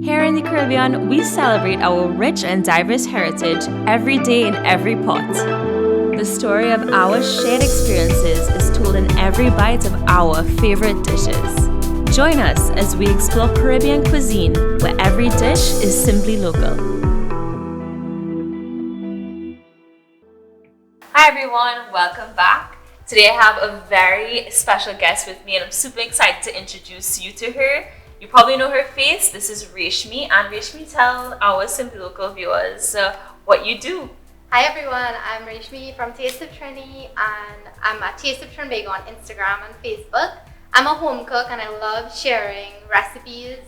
Here in the Caribbean, we celebrate our rich and diverse heritage every day in every pot. The story of our shared experiences is told in every bite of our favorite dishes. Join us as we explore Caribbean cuisine, where every dish is simply local. Hi everyone, welcome back. Today I have a very special guest with me and I'm super excited to introduce you to her. You probably know her face. This is Reshmi, and Reshmi, tell our Simply Local viewers what you do. Hi everyone, I'm Reshmi from Taste of Trini and I'm at Taste of Trini on Instagram and Facebook. I'm a home cook and I love sharing recipes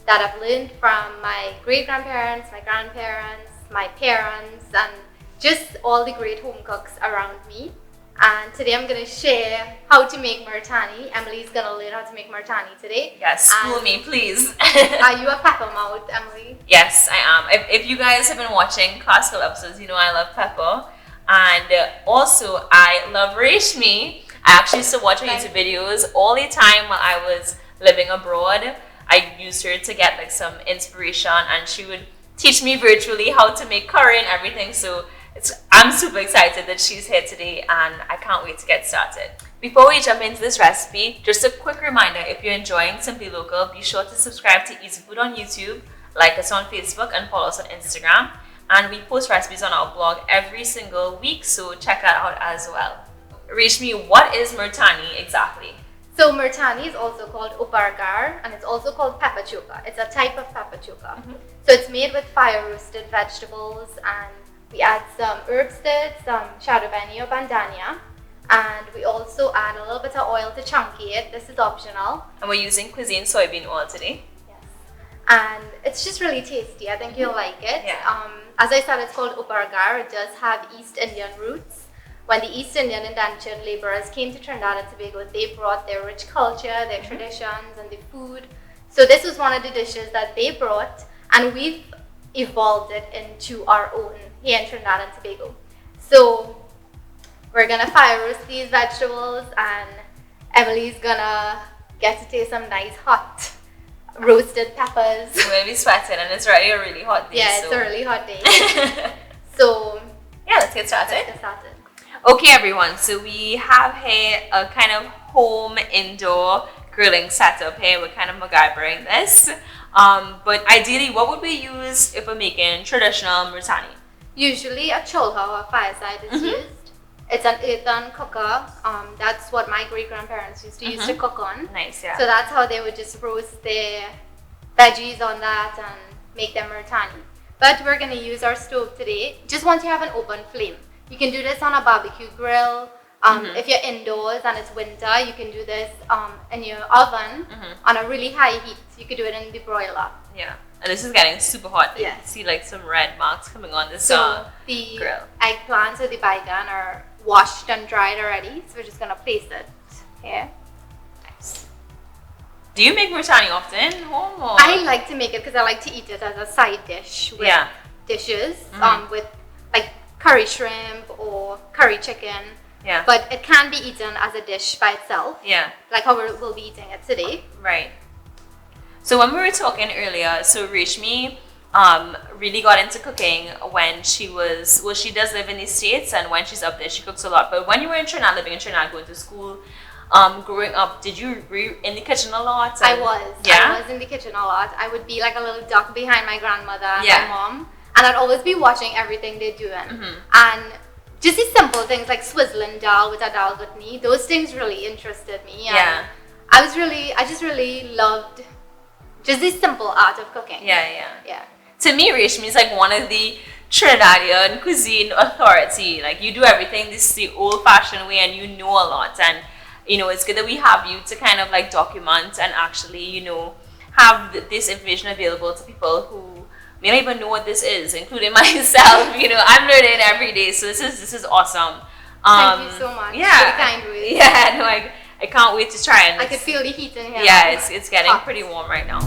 that I've learned from my great-grandparents, my grandparents, my parents, and just all the great home cooks around me. And today I'm going to share how to make Murtani. Emily's going to learn how to make Murtani today. Yes, school me, please. Are you a pepper mouth, Emily? Yes, I am. If you guys have been watching classical episodes, you know I love pepper. And also, I love Reshmi. I actually used to watch her YouTube videos all the time while I was living abroad. I used her to get like some inspiration, and she would teach me virtually how to make curry and everything. So I'm super excited that she's here today and I can't wait to get started. Before we jump into this recipe, just a quick reminder, if you're enjoying Simply Local, be sure to subscribe to eatahfood on YouTube, like us on Facebook, and follow us on Instagram. And we post recipes on our blog every single week, so check that out as well. Reshmi, what is Murtani exactly? So Murtani is also called Upar Gaar and it's also called pepper choka. It's a type of pepper choka. So it's made with fire roasted vegetables, and we add some herbs to it, some shadobani or bandania, and we also add a little bit of oil to chunky it. This is optional. And we're using cuisine soybean oil today. Yes. And it's just really tasty. I think you'll like it. Yeah. As I said, it's called Upar Gaar. It does have East Indian roots. When the East Indian indentured laborers came to Trinidad and Tobago, they brought their rich culture, their traditions, and their food. So this was one of the dishes that they brought, and we've evolved it into our own here in Trinidad and Tobago. So we're gonna fire roast these vegetables, and Emily's gonna get to taste some nice hot roasted peppers. We're gonna be sweating, and it's already a really hot day. Yeah, it's a really hot day. So yeah, let's get started. Let's get started. Okay, everyone. So we have here a kind of home indoor grilling setup here. We're kind of MacGyvering this. But ideally, what would we use if we're making traditional Murtani? Usually a Choka or fireside is used. It's an earthen cooker. That's what my great-grandparents used to use to cook on. Nice, yeah. So that's how they would just roast their veggies on that and make them Murtani. But we're going to use our stove today. Just once you have an open flame. You can do this on a barbecue grill. If you're indoors and it's winter, you can do this in your oven on a really high heat. You could do it in the broiler. Yeah, and this is getting super hot. Yes. You can see like some red marks coming on this So the grill. eggplants or the baigan are washed and dried already. So we're just going to place it here. Nice. Do you make Murtani often home? Or? I like to make it because I like to eat it as a side dish with dishes with like curry shrimp or curry chicken. Yeah. But it can be eaten as a dish by itself. Yeah. Like how we'll be eating it today. Right. So when we were talking earlier, so Reshmi really got into cooking when she does live in the States, and when she's up there, she cooks a lot. But when you were in Trinidad, living in Trinidad, going to school, growing up, were you in the kitchen a lot? I was. Yeah? I was in the kitchen a lot. I would be like a little duck behind my grandmother and my mom. And I'd always be watching everything they're doing. And just these simple things like swizzling dal with a dal chutney, those things really interested me. And I just really loved just this simple art of cooking. Yeah. To me, Reshmi is like one of the Trinidadian cuisine authority. Like you do everything this the old-fashioned way, and you know a lot. And you know it's good that we have you to kind of like document and actually have this information available to people who may not even know what this is, including myself. I'm learning every day, so this is awesome. Thank you so much. Yeah, kind way. Yeah, no, I can't wait to try it. I could feel the heat in here. Yeah, it's getting pretty warm right now.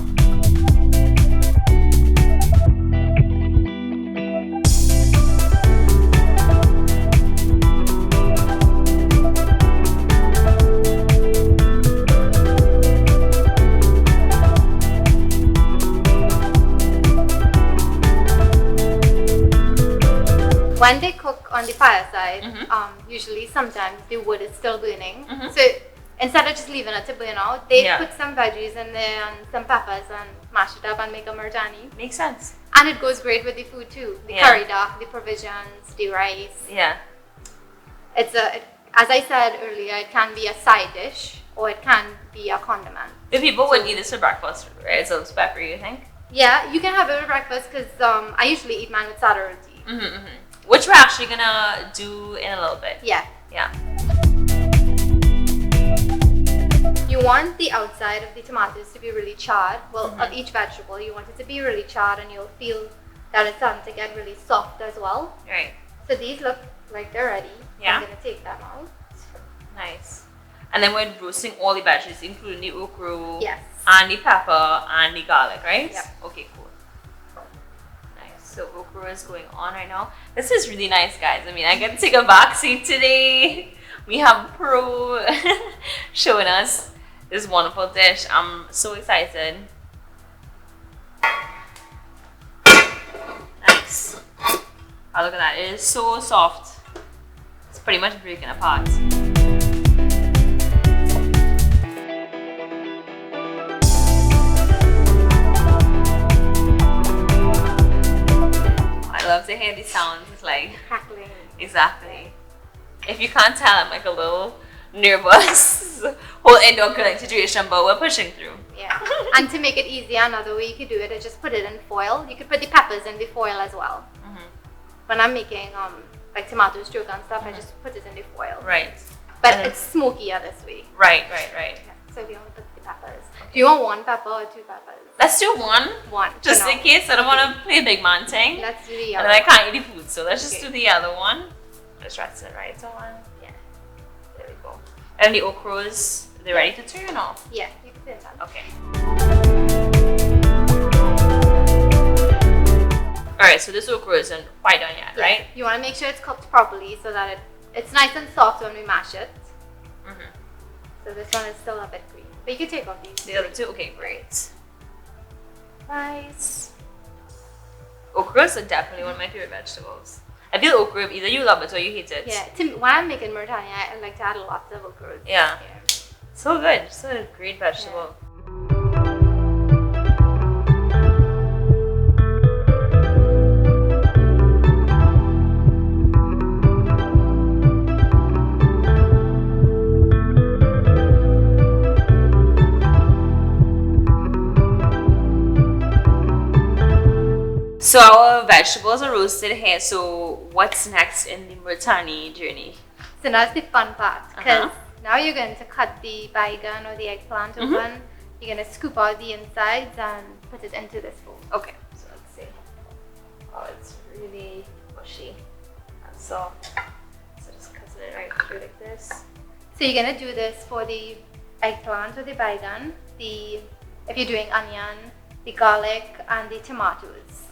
when they cook on the fireside, Mm-hmm. usually sometimes the wood is still burning. Mm-hmm. So instead of just leaving it to burn out, they Yeah. put some veggies in there and some peppers and mash it up and make a Murtani. Makes sense. And it goes great with the food too. The Yeah. curry duck, the provisions, the rice. Yeah. As I said earlier, it can be a side dish or it can be a condiment. If people would eat this for breakfast, right? So it's peppery, you think? Yeah, you can have it for breakfast because I usually eat mine with Sada Roti. Mm-hmm, mm-hmm. Which we're actually gonna do in a little bit. Yeah. Yeah. You want the outside of the tomatoes to be really charred. Well, of each vegetable, you want it to be really charred and you'll feel that it's starting to get really soft as well. Right. So these look like they're ready. Yeah. I'm going to take them out. Nice. And then we're roasting all the veggies, including the okra, Yes. and the pepper, and the garlic, right? Yep. Okay, cool. Nice. So okra is going on right now. This is really nice, guys. I mean, I get to take a back seat today. We have Pro showing us this wonderful dish. I'm so excited. Nice. Oh, look at that. It is so soft. It's pretty much breaking apart. I love to hear the sounds. It's like, Crackling. exactly. If you can't tell, I'm like a little nervous. Whole indoor cooking situation, but we're pushing through. Yeah. And to make it easier, another way you could do it is just put it in foil. You could put the peppers in the foil as well. When I'm making like tomatoes, choka and stuff, I just put it in the foil. Right. But And it's smokier this way. Right. Yeah. So if you want to put the peppers. Do you want one pepper or two peppers? Let's do one, One. just for in now. case I don't want to play big man thing. Let's do the And other. then I can't eat the food, so let's just Okay. do the other one. Let's rest it right on. Yeah. There we go. And the okras, they're ready to turn off. Yeah, you can put that. Okay. Alright, so this okra isn't quite done yet, Yeah. right? You want to make sure it's cooked properly so that it's nice and soft when we mash it. So this one is still a bit green. But you can take off these. The other two, okay, great. Nice. Okras are definitely one of my favorite vegetables. I feel okra, either you love it or you hate it. Yeah, when I'm making Murtani, I like to add lots of okra. Yeah. So good. So a great vegetable. So our vegetables are roasted here. So what's next in the Murtani journey? So that's the fun part because Uh-huh. now you're going to cut the baigan or the eggplant open. You're going to scoop out the insides and put it into this bowl. Okay, so let's see. Oh, it's really mushy and soft. So just cutting it right through like this. So you're going to do this for the eggplant or the baigan, if you're doing onion, the garlic and the tomatoes.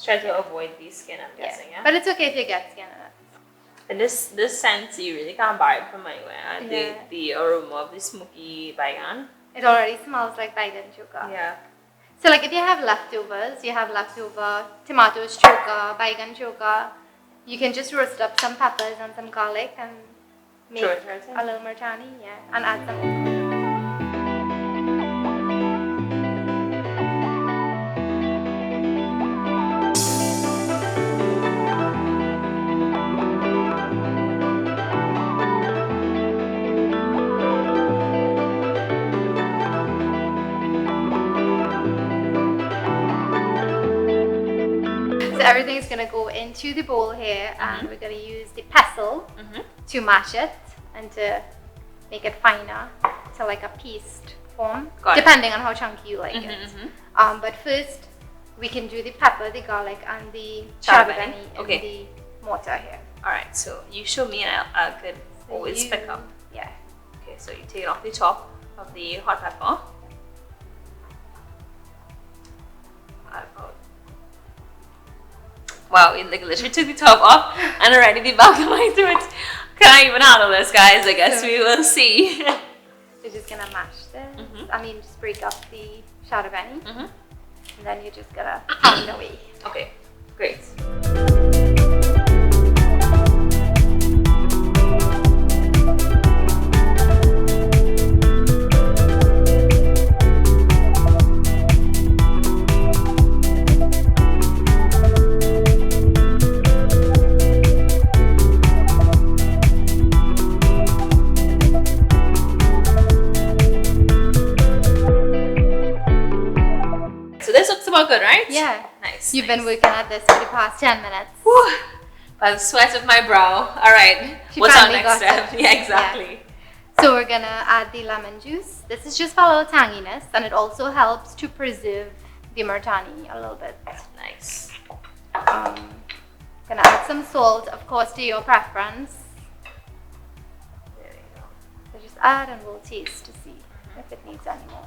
Try to avoid the skin, I'm guessing, yeah? But it's okay if you get skin in it. And this scent, you really can't buy it from anywhere. Yeah. The aroma of the smoky baigan. It already smells like baigan choka. Yeah. So like if you have leftovers, you have leftover tomatoes choka, baigan choka, you can just roast up some peppers and some garlic and make Throw it right in. a little Murtani, yeah, and add some. So everything's gonna go into the bowl here, and we're gonna use the pestle to mash it and to make it finer to like a paste form, Got it. depending on how chunky you like it. But first, we can do the pepper, the garlic, and the Sada chardonnay in okay. the mortar here. Alright, so you show me and I could So always you- pick up. Yeah. Okay, so you take it off the top of the hot pepper. Wow, it like literally took the top off and already the back of my throat. Can I even handle this, guys? I guess we will see. We're just gonna mash this. I mean, just break up the chardonnay. And then you're just gonna pound away. Okay, great. So this looks about good, right? Yeah. Nice. You've been working at this for the past 10 minutes. Whew. By the sweat of my brow. All right. She What's our finally next got step? it. Yeah, exactly. Yeah. So we're gonna add the lemon juice. This is just for a little tanginess, and it also helps to preserve the Murtani a little bit. Nice. Gonna add some salt, of course, to your preference. There you go. So just add and we'll taste to see if it needs any more.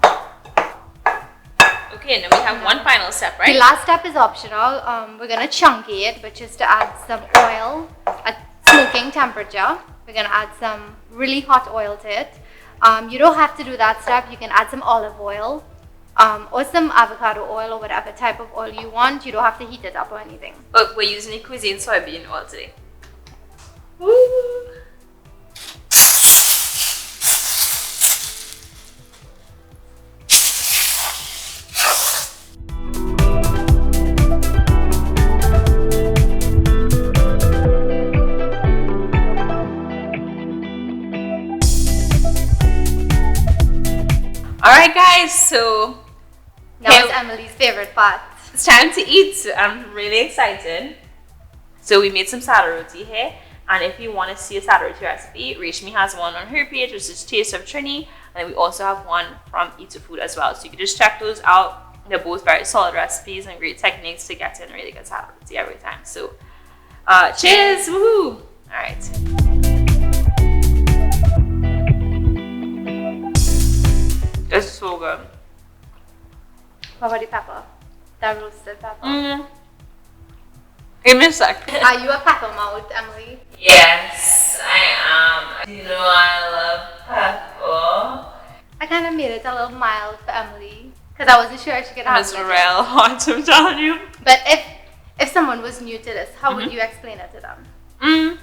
Okay, and then we have one final step, right? The last step is optional. We're gonna chunky it, which is to add some oil at smoking temperature. We're gonna add some really hot oil to it. You don't have to do that step. You can add some olive oil or some avocado oil or whatever type of oil you want. You don't have to heat it up or anything. But we're using the cuisine soybean oil today. Woo. Alright guys, so That was Emily's favorite part. it's time to eat. I'm really excited. So we made some Sada roti here, and if you want to see a Sada roti recipe, Reshmi has one on her page, which is Taste of Trini, and we also have one from Eatahfood as well. So you can just check those out. They're both very solid recipes and great techniques to get in really good Sada roti every time. So cheers! Woohoo! Alright. It's so good. What about the pepper? That roasted pepper. Give me a sec. Are you a pepper mouth, Emily? Yes, I am. You know I love pepper. I kind of made it a little mild for Emily because I wasn't sure she could have It's it. real hot, I'm telling you. But if someone was new to this, how would you explain it to them?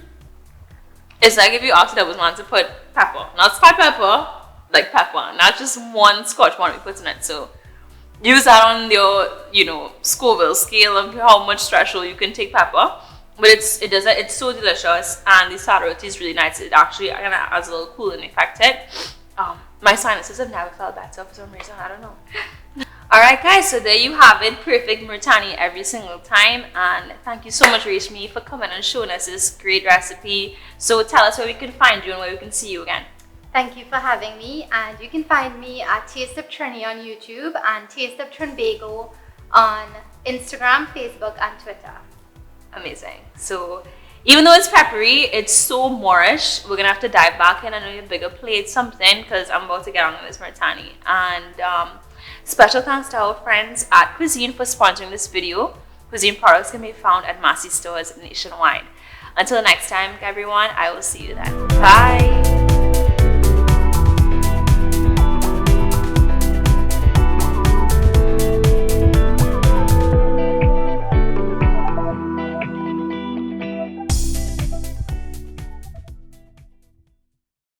It's like if you asked the one to put pepper, not spot pepper, like pepper, not just one Scotch one we put in it. So use that on your, Scoville scale of how much threshold you can take pepper. But it's so delicious, and the Sada roti is really nice. It actually kind of adds a little cooling effect to it. My sinuses have never felt better for some reason. I don't know. Alright guys, so there you have it. Perfect Murtani every single time. And thank you so much, Reshmi, for coming and showing us this great recipe. So tell us where we can find you and where we can see you again. Thank you for having me, and you can find me at Taste of Trini on YouTube and Taste of Trinbago on Instagram, Facebook, and Twitter. Amazing. So even though it's peppery, it's so Moorish. We're gonna have to dive back in and a bigger plate something because I'm about to get on with this Murtani. And special thanks to our friends at Cuisine for sponsoring this video. Cuisine products can be found at Massey stores nationwide. Until next time, everyone, I will see you then. Bye.